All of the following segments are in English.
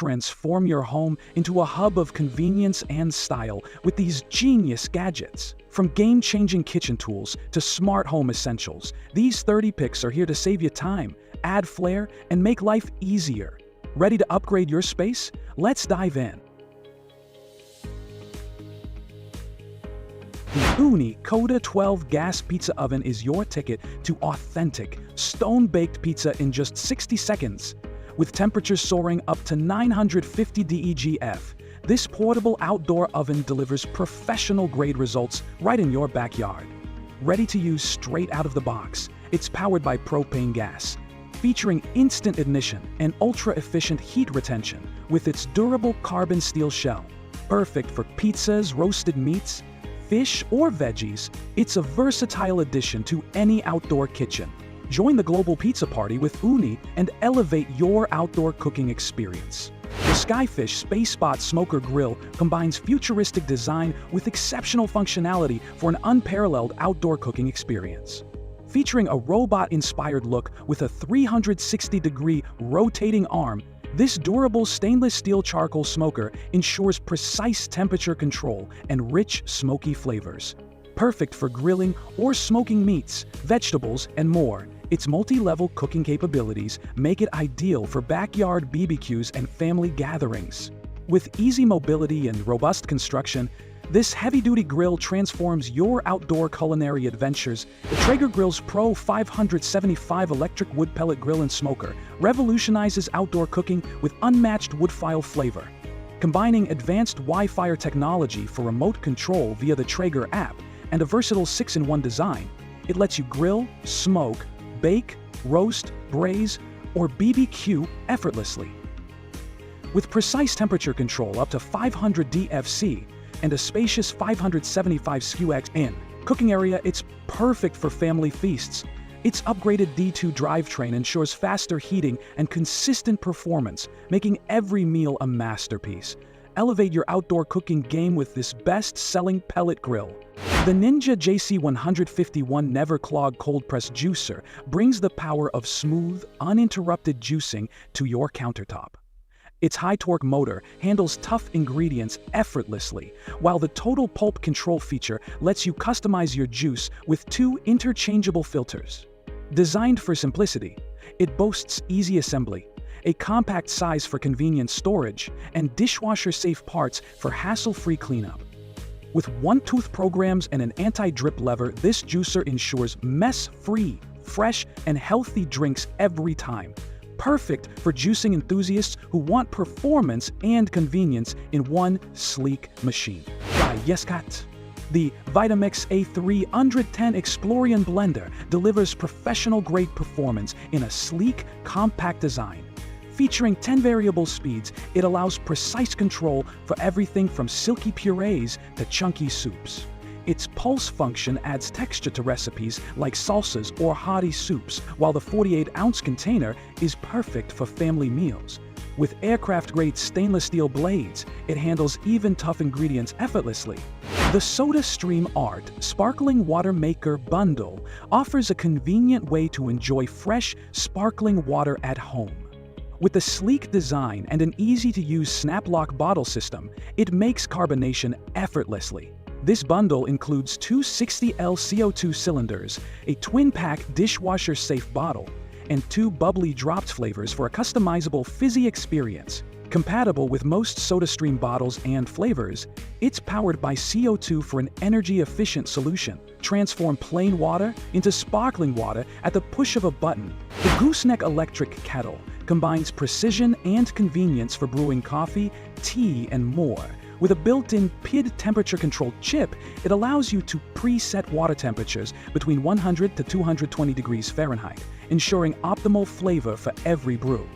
Transform your home into a hub of convenience and style with these genius gadgets. From game-changing kitchen tools to smart home essentials, these 30 picks are here to save you time, add flair, and make life easier. Ready to upgrade your space? Let's dive in. The Uni Coda 12 gas pizza oven is your ticket to authentic, stone-baked pizza in just 60 seconds. With temperatures soaring up to 950 DEGF, this portable outdoor oven delivers professional-grade results right in your backyard. Ready to use straight out of the box, it's powered by propane gas, featuring instant ignition and ultra-efficient heat retention with its durable carbon steel shell. Perfect for pizzas, roasted meats, fish, or veggies, it's a versatile addition to any outdoor kitchen. Join the global pizza party with Uni and elevate your outdoor cooking experience. The Skyfish Spacepot Smoker Grill combines futuristic design with exceptional functionality for an unparalleled outdoor cooking experience. Featuring a robot-inspired look with a 360-degree rotating arm, this durable stainless steel charcoal smoker ensures precise temperature control and rich, smoky flavors. Perfect for grilling or smoking meats, vegetables, and more, its multi-level cooking capabilities make it ideal for backyard BBQs and family gatherings. With easy mobility and robust construction, this heavy-duty grill transforms your outdoor culinary adventures. The Traeger Grill's Pro 575 electric wood pellet grill and smoker revolutionizes outdoor cooking with unmatched wood-fire flavor. Combining advanced Wi-Fi technology for remote control via the Traeger app and a versatile 6-in-1 design, it lets you grill, smoke, bake, roast, braise, or BBQ effortlessly. With precise temperature control up to 500 DFC and a spacious 575 SKU cooking area, it's perfect for family feasts. Its upgraded D2 drivetrain ensures faster heating and consistent performance, making every meal a masterpiece. Elevate your outdoor cooking game with this best-selling pellet grill. The Ninja JC151 Never Clog Cold Press Juicer brings the power of smooth, uninterrupted juicing to your countertop. Its high-torque motor handles tough ingredients effortlessly, while the Total Pulp Control feature lets you customize your juice with 2 interchangeable filters. Designed for simplicity, it boasts easy assembly, a compact size for convenient storage, and dishwasher-safe parts for hassle-free cleanup. With one-tooth programs and an anti-drip lever, this juicer ensures mess-free, fresh, and healthy drinks every time. Perfect for juicing enthusiasts who want performance and convenience in one sleek machine. Yescat. The Vitamix A3 110 Explorian Blender delivers professional-grade performance in a sleek, compact design. Featuring 10 variable speeds, it allows precise control for everything from silky purees to chunky soups. Its pulse function adds texture to recipes like salsas or hearty soups, while the 48-ounce container is perfect for family meals. With aircraft-grade stainless steel blades, it handles even tough ingredients effortlessly. The SodaStream Art Sparkling Water Maker Bundle offers a convenient way to enjoy fresh, sparkling water at home. With a sleek design and an easy-to-use snap-lock bottle system, it makes carbonation effortlessly. This bundle includes 2 60L CO2 cylinders, a twin-pack dishwasher-safe bottle, and 2 bubbly dropped flavors for a customizable fizzy experience. Compatible with most SodaStream bottles and flavors, it's powered by CO2 for an energy-efficient solution. Transform plain water into sparkling water at the push of a button. The Gooseneck Electric Kettle combines precision and convenience for brewing coffee, tea, and more. With a built-in PID temperature-controlled chip, it allows you to preset water temperatures between 100 to 220 degrees Fahrenheit, ensuring optimal flavor for every brew.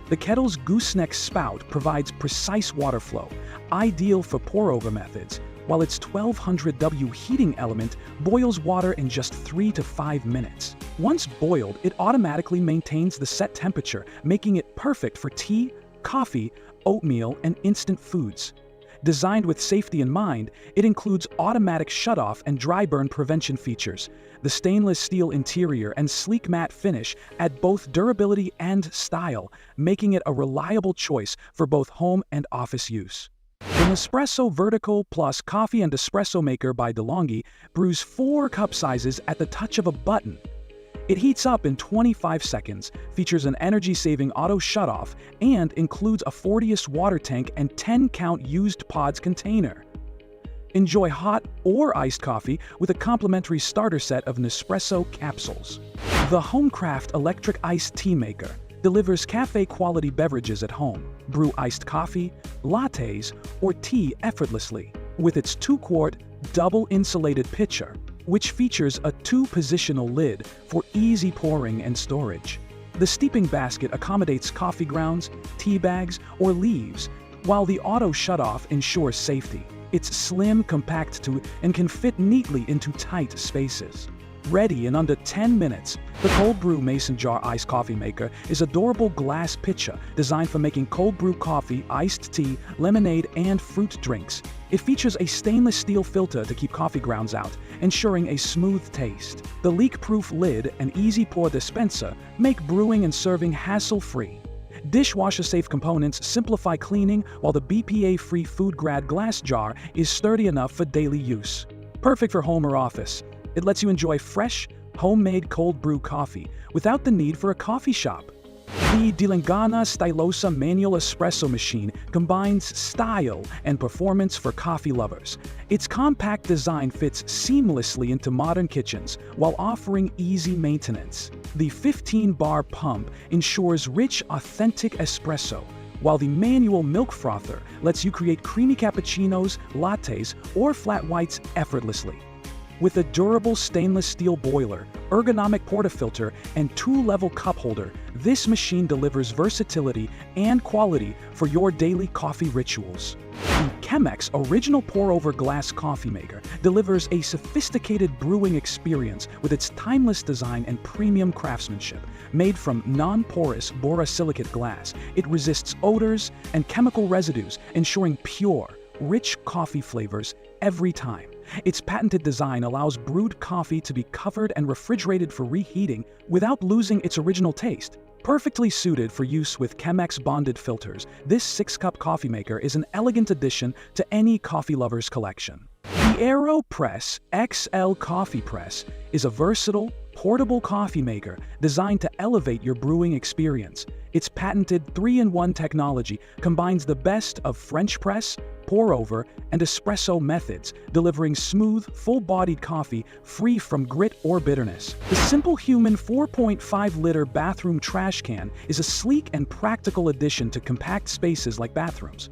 The kettle's gooseneck spout provides precise water flow, ideal for pour-over methods, while its 1200W heating element boils water in just 3 to 5 minutes. Once boiled, it automatically maintains the set temperature, making it perfect for tea, coffee, oatmeal, and instant foods. Designed with safety in mind, it includes automatic shutoff and dry burn prevention features. The stainless steel interior and sleek matte finish add both durability and style, making it a reliable choice for both home and office use. The Nespresso Vertical Plus Coffee and Espresso Maker by DeLonghi brews 4 cup sizes at the touch of a button. It heats up in 25 seconds, features an energy-saving auto shutoff, and includes a 40-ounce water tank and 10-count used pods container. Enjoy hot or iced coffee with a complimentary starter set of Nespresso capsules. The Homecraft Electric Iced Tea Maker delivers cafe-quality beverages at home. Brew iced coffee, lattes, or tea effortlessly with its 2-quart double-insulated pitcher, which features a 2-positional lid for easy pouring and storage. The steeping basket accommodates coffee grounds, tea bags, or leaves, while the auto shutoff ensures safety. It's slim, compact, and can fit neatly into tight spaces. Ready in under 10 minutes, the Cold Brew Mason Jar Iced Coffee Maker is a durable glass pitcher designed for making cold brew coffee, iced tea, lemonade, and fruit drinks. It features a stainless steel filter to keep coffee grounds out, ensuring a smooth taste. The leak-proof lid and easy pour dispenser make brewing and serving hassle-free. Dishwasher-safe components simplify cleaning, while the BPA-free food-grade glass jar is sturdy enough for daily use. Perfect for home or office, it lets you enjoy fresh, homemade cold brew coffee without the need for a coffee shop. The Dilengana Stylosa manual espresso machine combines style and performance for coffee lovers. Its compact design fits seamlessly into modern kitchens while offering easy maintenance. The 15-bar pump ensures rich, authentic espresso, while the manual milk frother lets you create creamy cappuccinos, lattes, or flat whites effortlessly. With a durable stainless steel boiler, ergonomic portafilter, and 2-level cup holder, this machine delivers versatility and quality for your daily coffee rituals. The Chemex Original Pour-Over Glass Coffee Maker delivers a sophisticated brewing experience with its timeless design and premium craftsmanship. Made from non-porous borosilicate glass, it resists odors and chemical residues, ensuring pure, rich coffee flavors every time. Its patented design allows brewed coffee to be covered and refrigerated for reheating without losing its original taste. Perfectly suited for use with Chemex bonded filters, this 6-cup coffee maker is an elegant addition to any coffee lover's collection. The AeroPress XL Coffee Press is a versatile, portable coffee maker designed to elevate your brewing experience. Its patented 3-in-1 technology combines the best of French press, pour-over, and espresso methods, delivering smooth, full-bodied coffee free from grit or bitterness. The Simple Human 4.5-liter bathroom trash can is a sleek and practical addition to compact spaces like bathrooms.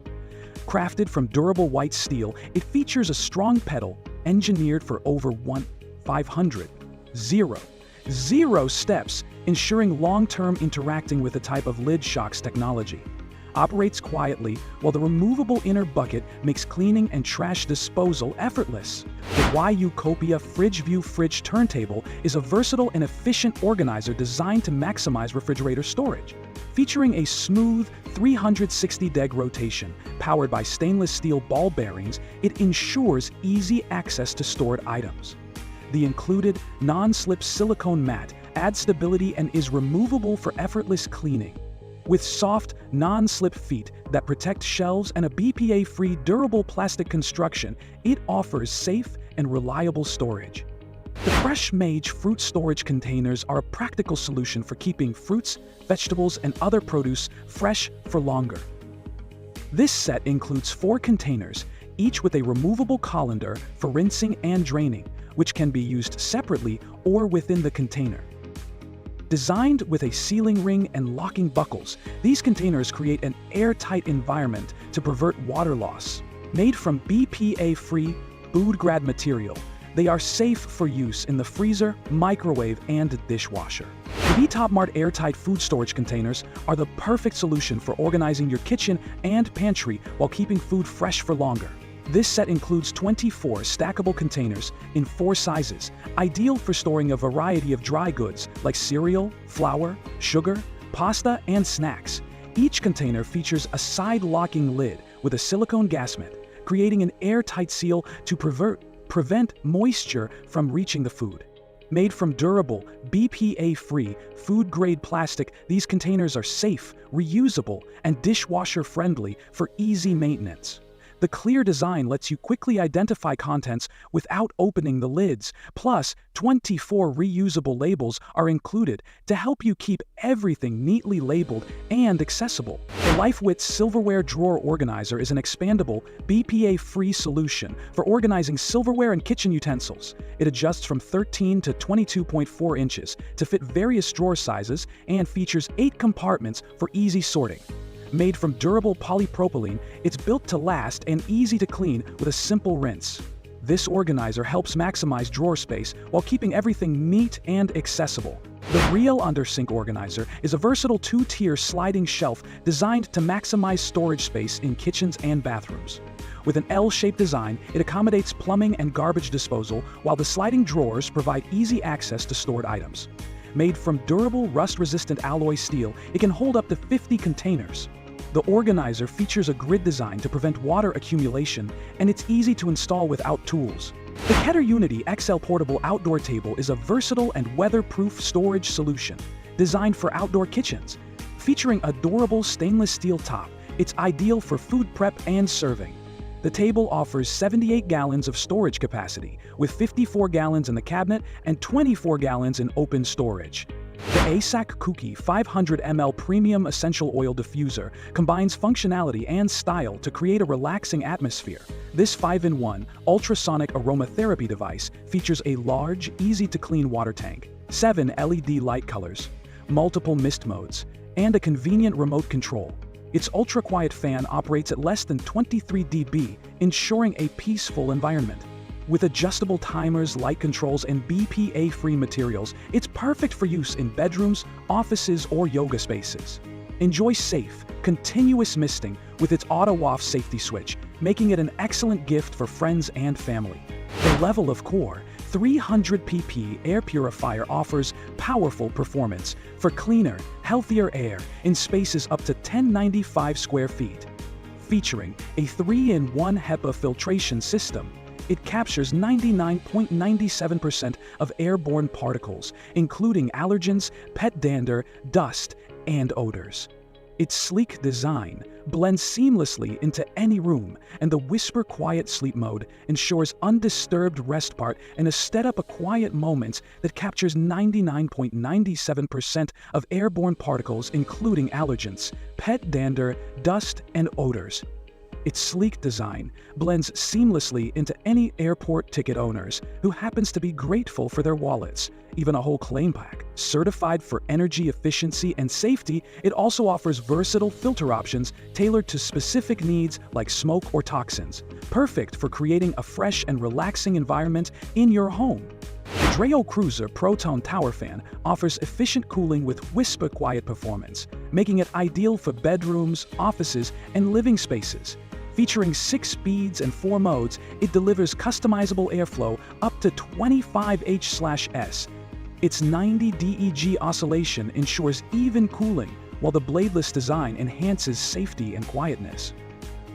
Crafted from durable white steel, it features a strong pedal engineered for over 500 zero steps, ensuring long-term interacting with the type of lid shocks technology. Operates quietly, while the removable inner bucket makes cleaning and trash disposal effortless. The YU Copia Fridge View Fridge Turntable is a versatile and efficient organizer designed to maximize refrigerator storage. Featuring a smooth 360-deg rotation, powered by stainless steel ball bearings, it ensures easy access to stored items. The included non-slip silicone mat adds stability and is removable for effortless cleaning. With soft, non-slip feet that protect shelves and a BPA-free durable plastic construction, it offers safe and reliable storage. The Fresh Mage fruit storage containers are a practical solution for keeping fruits, vegetables, and other produce fresh for longer. This set includes 4 containers, each with a removable colander for rinsing and draining, which can be used separately or within the container. Designed with a sealing ring and locking buckles, these containers create an airtight environment to prevent water loss. Made from BPA-free, food-grade material, they are safe for use in the freezer, microwave, and dishwasher. The Top-Mart airtight food storage containers are the perfect solution for organizing your kitchen and pantry while keeping food fresh for longer. This set includes 24 stackable containers in 4 sizes, ideal for storing a variety of dry goods like cereal, flour, sugar, pasta, and snacks. Each container features a side-locking lid with a silicone gasket, creating an airtight seal to prevent moisture from reaching the food. Made from durable, BPA-free, food-grade plastic, these containers are safe, reusable, and dishwasher-friendly for easy maintenance. The clear design lets you quickly identify contents without opening the lids. Plus, 24 reusable labels are included to help you keep everything neatly labeled and accessible. The LifeWitz Silverware Drawer Organizer is an expandable, BPA-free solution for organizing silverware and kitchen utensils. It adjusts from 13 to 22.4 inches to fit various drawer sizes and features 8 compartments for easy sorting. Made from durable polypropylene, it's built to last and easy to clean with a simple rinse. This organizer helps maximize drawer space while keeping everything neat and accessible. The Real Undersink Organizer is a versatile 2-tier sliding shelf designed to maximize storage space in kitchens and bathrooms. With an L-shaped design, it accommodates plumbing and garbage disposal, while the sliding drawers provide easy access to stored items. Made from durable, rust-resistant alloy steel, it can hold up to 50 containers. The organizer features a grid design to prevent water accumulation, and it's easy to install without tools. The Kettle Unity XL Portable Outdoor Table is a versatile and weatherproof storage solution designed for outdoor kitchens. Featuring a durable stainless steel top, it's ideal for food prep and serving. The table offers 78 gallons of storage capacity, with 54 gallons in the cabinet and 24 gallons in open storage. The ASAC Kooky 500 ml Premium Essential Oil Diffuser combines functionality and style to create a relaxing atmosphere. This 5-in-1 ultrasonic aromatherapy device features a large, easy-to-clean water tank, 7 LED light colors, multiple mist modes, and a convenient remote control. Its ultra-quiet fan operates at less than 23 dB, ensuring a peaceful environment. With adjustable timers, light controls, and BPA-free materials, it's perfect for use in bedrooms, offices, or yoga spaces. Enjoy safe, continuous misting with its auto-off safety switch, making it an excellent gift for friends and family. The Level of Core 300 pp air purifier offers powerful performance for cleaner, healthier air in spaces up to 1095 square feet. Featuring a 3-in-1 HEPA filtration system, it captures 99.97% of airborne particles, including allergens, pet dander, dust, and odors. Its sleek design blends seamlessly into any room, and the Whisper Quiet Sleep mode ensures undisturbed rest part in a stead-up quiet moments that captures 99.97% of airborne particles, including allergens, pet dander, dust, and odors. Its sleek design blends seamlessly into any airport ticket owners who happens to be grateful for their wallets. Even a whole claim pack. Certified for energy efficiency and safety, it also offers versatile filter options tailored to specific needs like smoke or toxins. Perfect for creating a fresh and relaxing environment in your home. The Dreo Cruiser Pro-Tone Tower Fan offers efficient cooling with whisper quiet performance, making it ideal for bedrooms, offices, and living spaces. Featuring 6 speeds and 4 modes, it delivers customizable airflow up to 25 H/s. Its 90 DEG oscillation ensures even cooling, while the bladeless design enhances safety and quietness.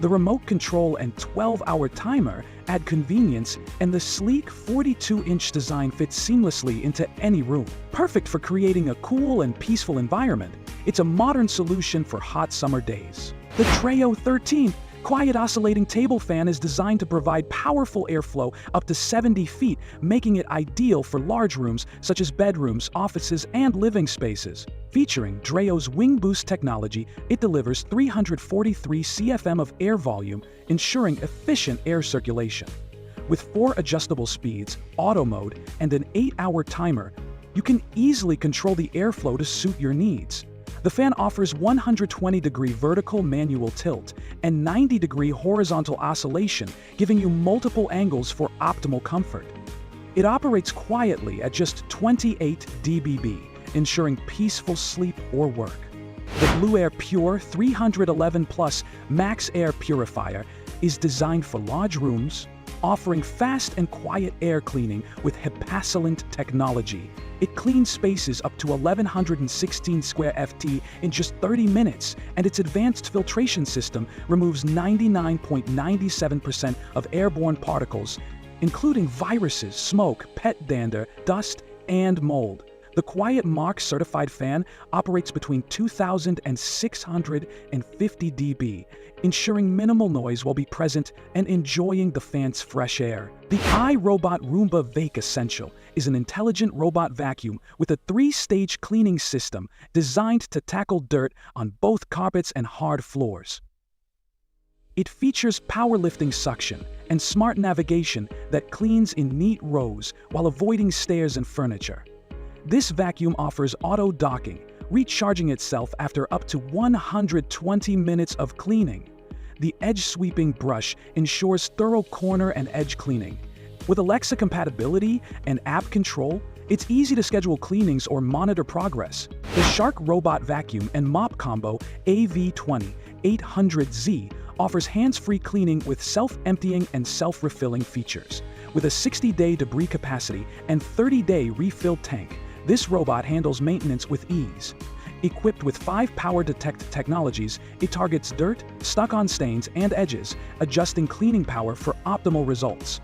The remote control and 12-hour timer add convenience, and the sleek 42-inch design fits seamlessly into any room. Perfect for creating a cool and peaceful environment, it's a modern solution for hot summer days. The Dreo 13 Quiet Oscillating Table Fan is designed to provide powerful airflow up to 70 feet, making it ideal for large rooms such as bedrooms, offices, and living spaces. Featuring Dreo's Wing Boost technology, it delivers 343 CFM of air volume, ensuring efficient air circulation. With 4 adjustable speeds, auto mode, and an 8-hour timer, you can easily control the airflow to suit your needs. The fan offers 120-degree vertical manual tilt and 90-degree horizontal oscillation, giving you multiple angles for optimal comfort. It operates quietly at just 28 dBm, ensuring peaceful sleep or work. The Blue Air Pure 311 Plus Max Air Purifier is designed for large rooms, offering fast and quiet air cleaning with HEPA technology. It cleans spaces up to 1,116 square ft in just 30 minutes, and its advanced filtration system removes 99.97% of airborne particles, including viruses, smoke, pet dander, dust, and mold. The Quiet Mark certified fan operates between 2,000 and 650 dB, ensuring minimal noise while be present and enjoying the fan's fresh air. The iRobot Roomba Vac Essential is an intelligent robot vacuum with a 3-stage cleaning system designed to tackle dirt on both carpets and hard floors. It features powerlifting suction and smart navigation that cleans in neat rows while avoiding stairs and furniture. This vacuum offers auto docking, recharging itself after up to 120 minutes of cleaning. The edge-sweeping brush ensures thorough corner and edge cleaning. With Alexa compatibility and app control, it's easy to schedule cleanings or monitor progress. The Shark Robot Vacuum and Mop Combo AV20-800Z offers hands-free cleaning with self-emptying and self-refilling features. With a 60-day debris capacity and 30-day refill tank, this robot handles maintenance with ease. Equipped with 5 power detect technologies, it targets dirt, stuck-on stains, and edges, adjusting cleaning power for optimal results.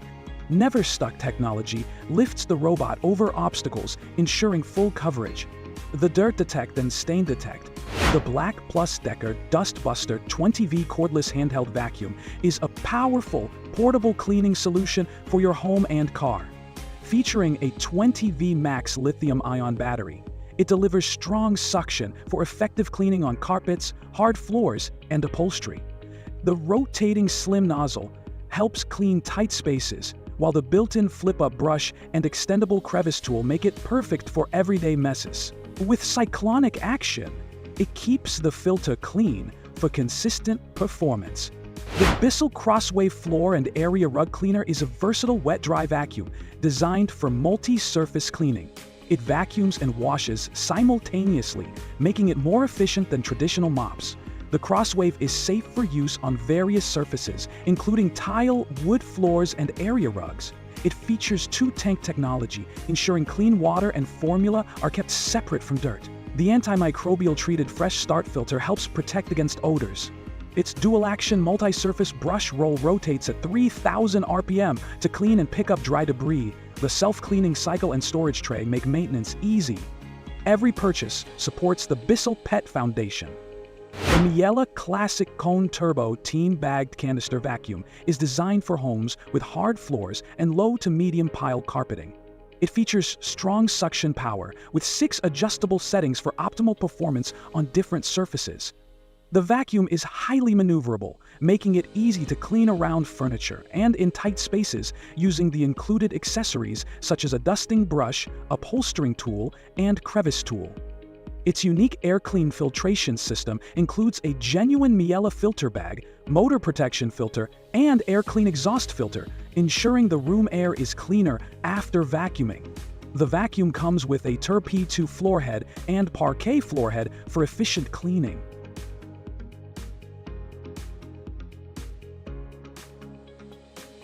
Never Stuck technology lifts the robot over obstacles, ensuring full coverage. The Dirt Detect and Stain Detect. The Black Plus Decker Dustbuster 20V cordless handheld vacuum is a powerful, portable cleaning solution for your home and car. Featuring a 20V max lithium-ion battery, it delivers strong suction for effective cleaning on carpets, hard floors, and upholstery. The rotating slim nozzle helps clean tight spaces, while the built-in flip-up brush and extendable crevice tool make it perfect for everyday messes. With cyclonic action, it keeps the filter clean for consistent performance. The Bissell Crosswave Floor and Area Rug Cleaner is a versatile wet-dry vacuum designed for multi-surface cleaning. It vacuums and washes simultaneously, making it more efficient than traditional mops. The Crosswave is safe for use on various surfaces, including tile, wood floors, and area rugs. It features 2-tank technology, ensuring clean water and formula are kept separate from dirt. The antimicrobial treated Fresh Start filter helps protect against odors. Its dual-action multi-surface brush roll rotates at 3,000 RPM to clean and pick up dry debris. The self-cleaning cycle and storage tray make maintenance easy. Every purchase supports the Bissell Pet Foundation. The Miele Classic Cone Turbo Team-Bagged Canister Vacuum is designed for homes with hard floors and low to medium pile carpeting. It features strong suction power with 6 adjustable settings for optimal performance on different surfaces. The vacuum is highly maneuverable, making it easy to clean around furniture and in tight spaces using the included accessories such as a dusting brush, upholstering tool, and crevice tool. Its unique air clean filtration system includes a genuine Miele filter bag, motor protection filter, and air clean exhaust filter, ensuring the room air is cleaner after vacuuming. The vacuum comes with a Tur P2 floor head and parquet floor head for efficient cleaning.